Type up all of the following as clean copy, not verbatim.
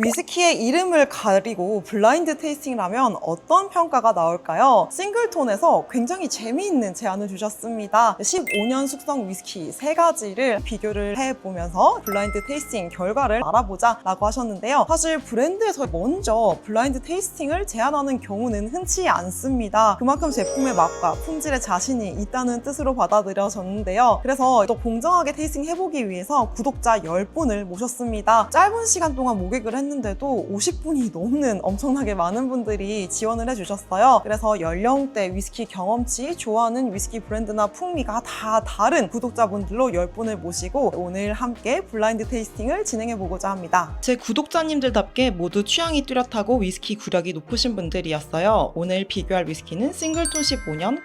위스키의 이름을 가리고 블라인드 테이스팅을 하면 어떤 평가가 나올까요? 싱글톤에서 굉장히 재미있는 제안을 주셨습니다. 15년 숙성 위스키 3가지를 비교를 해보면서 블라인드 테이스팅 결과를 알아보자 라고 하셨는데요. 사실 브랜드에서 먼저 블라인드 테이스팅을 제안하는 경우는 흔치 않습니다. 그만큼 제품의 맛과 품질에 자신이 있다는 뜻으로 받아들여졌는데요. 그래서 더 공정하게 테이스팅 해보기 위해서 구독자 10분을 모셨습니다. 짧은 시간 동안 모객을 했는데도 50분이 넘는 엄청나게 많은 분들이 지원을 해주셨어요. 그래서 연령대, 위스키 경험치, 좋아하는 위스키 브랜드나 풍미가 다 다른 구독자분들로 10분을 모시고 오늘 함께 블라인드 테이스팅을 진행해보고자 합니다. 제 구독자님들답게 모두 취향이 뚜렷하고 위스키 구력이 높으신 분들이었어요. 오늘 비교할 위스키는 싱글톤 15년,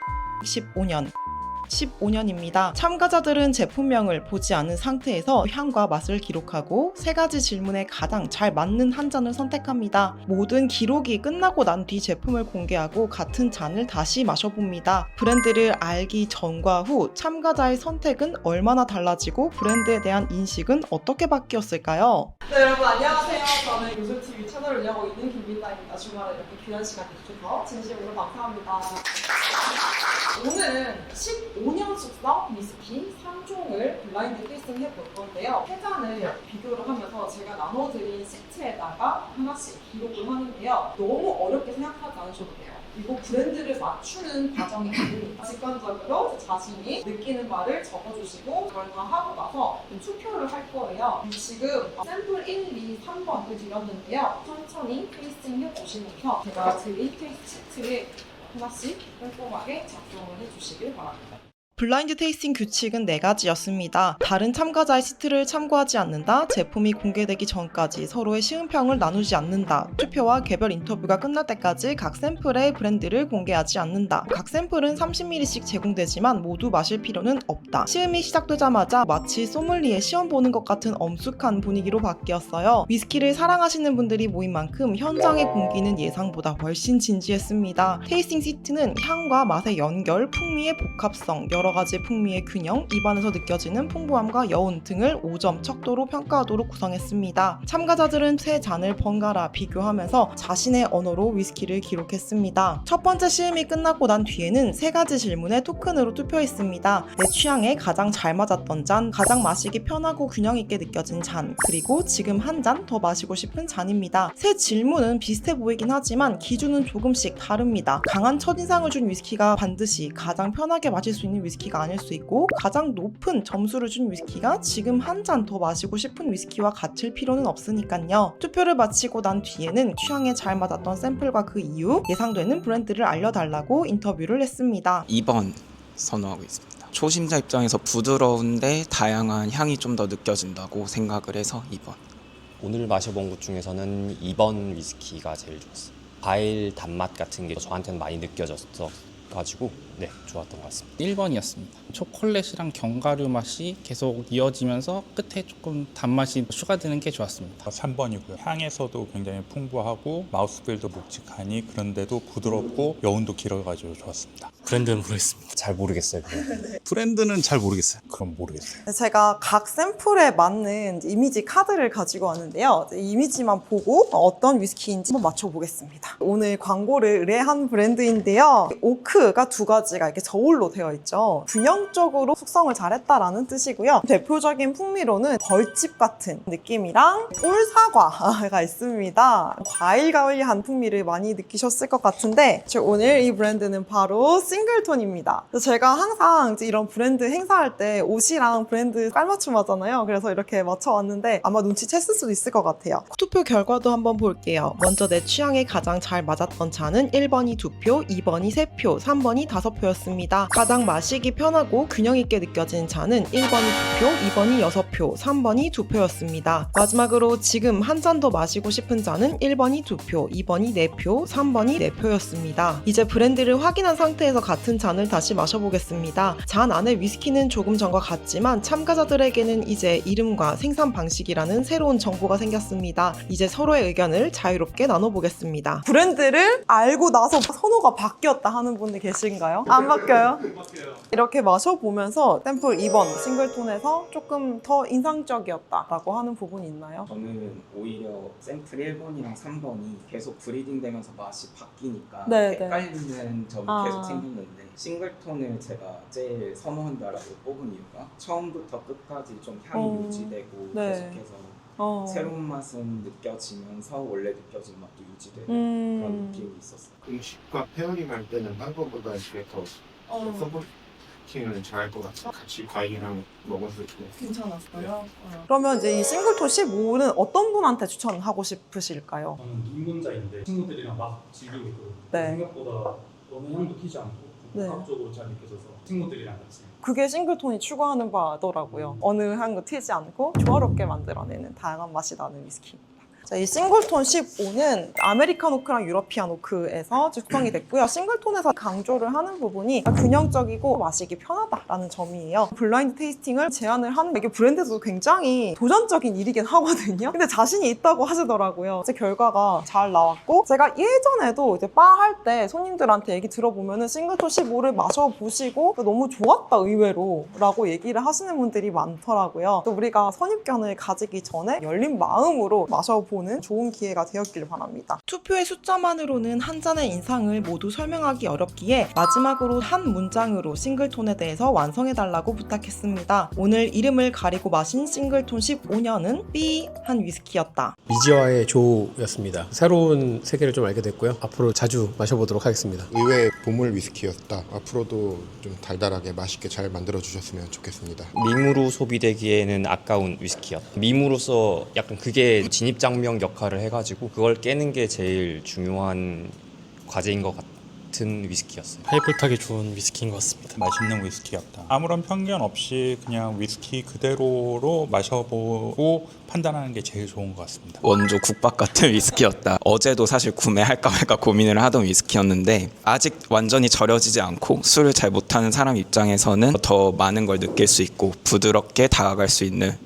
15년입니다. 참가자들은 제품명을 보지 않은 상태에서 향과 맛을 기록하고 3가지 질문에 가장 잘 맞는 한 잔을 선택합니다. 모든 기록이 끝나고 난 뒤 제품을 공개하고 같은 잔을 다시 마셔봅니다. 브랜드를 알기 전과 후 참가자의 선택은 얼마나 달라지고 브랜드에 대한 인식은 어떻게 바뀌었을까요? 네, 여러분 안녕하세요. 저는 요술TV 채널을 운영하고 있는 김민다입니다. 주말에 이렇게 귀한 시간 내주셔서 진심으로 감사합니다. 오늘은 15년 숙성 위스키 3종을 블라인드 테이스팅 해볼 건데요. 3잔을 비교를 하면서 제가 나눠드린 시트에다가 하나씩 기록을 하는데요. 너무 어렵게 생각하지 않으셔도 돼요. 이거 브랜드를 맞추는 과정이 아닙니다. 직관적으로 자신이 느끼는 바를 적어주시고 그걸 다 하고 나서 투표를 할 거예요. 지금 샘플 1, 2, 3번을 드렸는데요. 천천히 테이스팅 해보시면서 제가 드린 테이스트 시트에 하나씩 꼼꼼하게 작성을 해주시길 바랍니다. 블라인드 테이스팅 규칙은 4가지였습니다. 다른 참가자의 시트를 참고하지 않는다, 제품이 공개되기 전까지 서로의 시음평을 나누지 않는다, 투표와 개별 인터뷰가 끝날 때까지 각 샘플의 브랜드를 공개하지 않는다, 각 샘플은 30ml씩 제공되지만 모두 마실 필요는 없다. 시음이 시작되자마자 마치 소믈리에 시험 보는 것 같은 엄숙한 분위기로 바뀌었어요. 위스키를 사랑하시는 분들이 모인 만큼 현장의 공기는 예상보다 훨씬 진지했습니다. 테이스팅 시트는 향과 맛의 연결, 풍미의 복합성, 여러 가지 풍미의 균형, 입안에서 느껴지는 풍부함과 여운 등을 5점 척도로 평가하도록 구성했습니다. 참가자들은 3잔을 번갈아 비교하면서 자신의 언어로 위스키를 기록했습니다. 첫 번째 시음이 끝나고 난 뒤에는 3가지 질문에 토큰으로 투표했습니다. 내 취향에 가장 잘 맞았던 잔, 가장 마시기 편하고 균형 있게 느껴진 잔, 그리고 지금 한 잔 더 마시고 싶은 잔입니다. 3 질문은 비슷해 보이긴 하지만 기준은 조금씩 다릅니다. 강한 첫인상을 준 위스키가 반드시 가장 편하게 마실 수 있는 위스키가 아닐 수 있고, 가장 높은 점수를 준 위스키가 지금 한 잔 더 마시고 싶은 위스키와 같을 필요는 없으니까요. 투표를 마치고 난 뒤에는 취향에 잘 맞았던 샘플과 그 이유, 예상되는 브랜드를 알려달라고 인터뷰를 했습니다. 2번 선호하고 있습니다. 초심자 입장에서 부드러운데 다양한 향이 좀 더 느껴진다고 생각을 해서 2번. 오늘 마셔본 것 중에서는 2번 위스키가 제일 좋았어요. 과일 단맛 같은 게 저한테는 많이 느껴졌어 가지고 좋았던 것 같습니다. 1번이었습니다. 초콜릿이랑 견과류 맛이 계속 이어지면서 끝에 조금 단맛이 추가되는 게 좋았습니다. 3번이고요. 향에서도 굉장히 풍부하고 마우스필도 묵직하니 그런데도 부드럽고 여운도 길어가지고 좋았습니다. 브랜드는 모르겠습니다. 잘 모르겠어요. 브랜드는 잘 모르겠어요. 그럼 모르겠어요. 제가 각 샘플에 맞는 이미지 카드를 가지고 왔는데요. 이미지만 보고 어떤 위스키인지 한번 맞춰보겠습니다. 오늘 광고를 의뢰한 브랜드인데요. 오크가 2가지가 이렇게 저울로 되어 있죠. 균형적으로 숙성을 잘했다라는 뜻이고요. 대표적인 풍미로는 벌집 같은 느낌이랑 꿀사과가 있습니다. 과일과일한 풍미를 많이 느끼셨을 것 같은데 오늘 이 브랜드는 바로 싱글톤입니다. 제가 항상 이런 브랜드 행사할 때 옷이랑 브랜드 깔맞춤 하잖아요. 그래서 이렇게 맞춰왔는데 아마 눈치챘을 수도 있을 것 같아요. 투표 결과도 한번 볼게요. 먼저 내 취향에 가장 잘 맞았던 잔은 1번이 2표, 2번이 3표, 3번이 5표였습니다. 가장 마시기 편하고 균형 있게 느껴진 잔은 1번이 2표, 2번이 6표, 3번이 2표였습니다. 마지막으로 지금 한 잔 더 마시고 싶은 잔은 1번이 2표, 2번이 4표, 3번이 4표였습니다. 이제 브랜드를 확인한 상태에서 같은 잔을 다시 마셔보겠습니다. 잔 안에 위스키는 조금 전과 같지만 참가자들에게는 이제 이름과 생산 방식이라는 새로운 정보가 생겼습니다. 이제 서로의 의견을 자유롭게 나눠보겠습니다. 브랜드를 알고 나서 선호가 바뀌었다 하는 분들 계신가요? 바뀌어요? 안 바뀌어요? 이렇게 마셔보면서 샘플 2번 싱글톤에서 조금 더 인상적이었다라고 하는 부분이 있나요? 저는 오히려 샘플 1번이랑 3번이 계속 브리딩 되면서 맛이 바뀌니까 네, 헷갈리는 점이 아. 계속 생겼는데 싱글톤을 제가 제일 선호한다라고 뽑은 이유가 처음부터 끝까지 좀 향이 유지되고 네. 계속해서 새로운 맛은 느껴지면서 원래 느껴진 맛도 유지되는 그런 느낌이 있었어요. 음식과 페어링 할 때는 딴 거보다 이렇게 더 서포팅을 잘할 것 같아요. 같이 과일이랑 먹었을 때. 괜찮았어요? 그러면 이제 이 싱글톤 15는 어떤 분한테 추천하고 싶으실까요? 저는 입문자인데 친구들이랑 막 즐기고 있거든요. 네. 생각보다 어느 향도 튀지 않고 네. 복합적으로 잘 느껴져서 친구들이랑 같이 그게 싱글톤이 추구하는 바더라고요. 어느 향도 튀지 않고 조화롭게 만들어내는 다양한 맛이 나는 위스키입니다. 자, 이 싱글톤 15는 아메리칸 오크랑 유러피안 오크에서 숙성이 됐고요. 싱글톤에서 강조를 하는 부분이 균형적이고 마시기 편하다라는 점이에요. 블라인드 테이스팅을 제안을 하는 이게 브랜드도 굉장히 도전적인 일이긴 하거든요. 근데 자신이 있다고 하시더라고요. 제 결과가 잘 나왔고 제가 예전에도 이제 바 할 때 손님들한테 얘기 들어보면은 싱글톤 15를 마셔보시고 너무 좋았다 의외로 라고 얘기를 하시는 분들이 많더라고요. 또 우리가 선입견을 가지기 전에 열린 마음으로 마셔보는 좋은 기회가 되었길 바랍니다. 투표의 숫자만으로는 한 잔의 인상을 모두 설명하기 어렵기에 마지막으로 한 문장으로 싱글톤에 대해서 완성해달라고 부탁했습니다. 오늘 이름을 가리고 마신 싱글톤 15년은 B한 위스키였다. 미지와의 조였습니다. 새로운 세계를 좀 알게 됐고요. 앞으로 자주 마셔보도록 하겠습니다. 의외의 보물 위스키였다. 앞으로도 좀 달달하게 맛있게 잘 만들어 주셨으면 좋겠습니다. 밈으로 소비되기에는 아까운 위스키였다. 밈으로서 약간 그게 진입장면 역할을 해가지고 그걸 깨는 게 제일 중요한 과제인 것 같은 위스키였어요. 파이프 타기 좋은 위스키인 것 같습니다. 맛있는 위스키였다. 아무런 편견 없이 그냥 위스키 그대로로 마셔보고 판단하는 게 제일 좋은 것 같습니다. 원조 국밥 같은 위스키였다. 어제도 사실 구매할까 말까 고민을 하던 위스키였는데 아직 완전히 절여지지 않고 술을 잘 못하는 사람 입장에서는 더 많은 걸 느낄 수 있고 부드럽게 다가갈 수 있는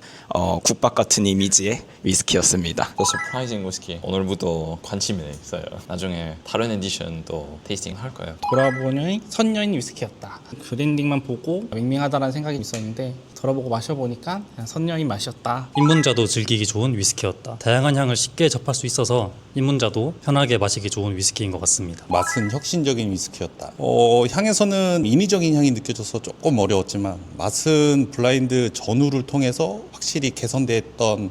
국밥 같은 이미지의 위스키였습니다. 또 서프라이징 위스키 오늘부터 관심이 있어요. 나중에 다른 에디션도 테이스팅 할 거예요. 돌아보니 선녀인 위스키였다. 브랜딩만 보고 밍밍하다라는 생각이 있었는데 덜어보고 마셔보니까 그냥 선녀인 맛이었다. 입문자도 즐기기 좋은 위스키였다. 다양한 향을 쉽게 접할 수 있어서 입문자도 편하게 마시기 좋은 위스키인 것 같습니다. 맛은 혁신적인 위스키였다. 향에서는 인위적인 향이 느껴져서 조금 어려웠지만 맛은 블라인드 전후를 통해서 확실히 개선됐던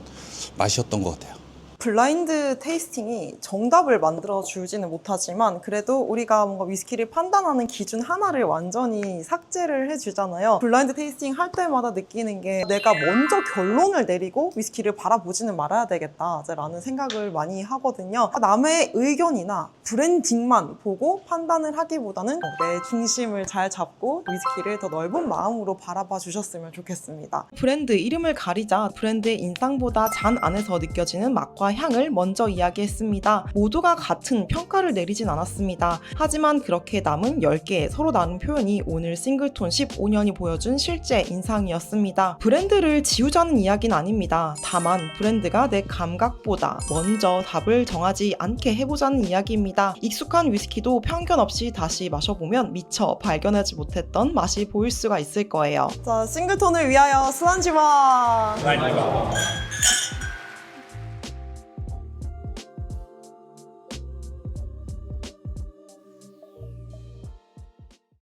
맛이었던 것 같아요. 블라인드 테이스팅이 정답을 만들어 주지는 못하지만 그래도 우리가 뭔가 위스키를 판단하는 기준 하나를 완전히 삭제를 해주잖아요. 블라인드 테이스팅 할 때마다 느끼는 게 내가 먼저 결론을 내리고 위스키를 바라보지는 말아야 되겠다라는 생각을 많이 하거든요. 남의 의견이나 브랜딩만 보고 판단을 하기보다는 내 중심을 잘 잡고 위스키를 더 넓은 마음으로 바라봐 주셨으면 좋겠습니다. 브랜드 이름을 가리자 브랜드의 인상보다 잔 안에서 느껴지는 맛과 향을 먼저 이야기했습니다. 모두가 같은 평가를 내리진 않았습니다. 하지만 그렇게 남은 10개의 서로 다른 표현이 오늘 싱글톤 15년이 보여준 실제 인상이었습니다. 브랜드를 지우자는 이야기는 아닙니다. 다만 브랜드가 내 감각보다 먼저 답을 정하지 않게 해보자는 이야기입니다. 익숙한 위스키도 편견 없이 다시 마셔보면 미처 발견하지 못했던 맛이 보일 수가 있을 거예요. 자, 싱글톤을 위하여 술 한 잔만!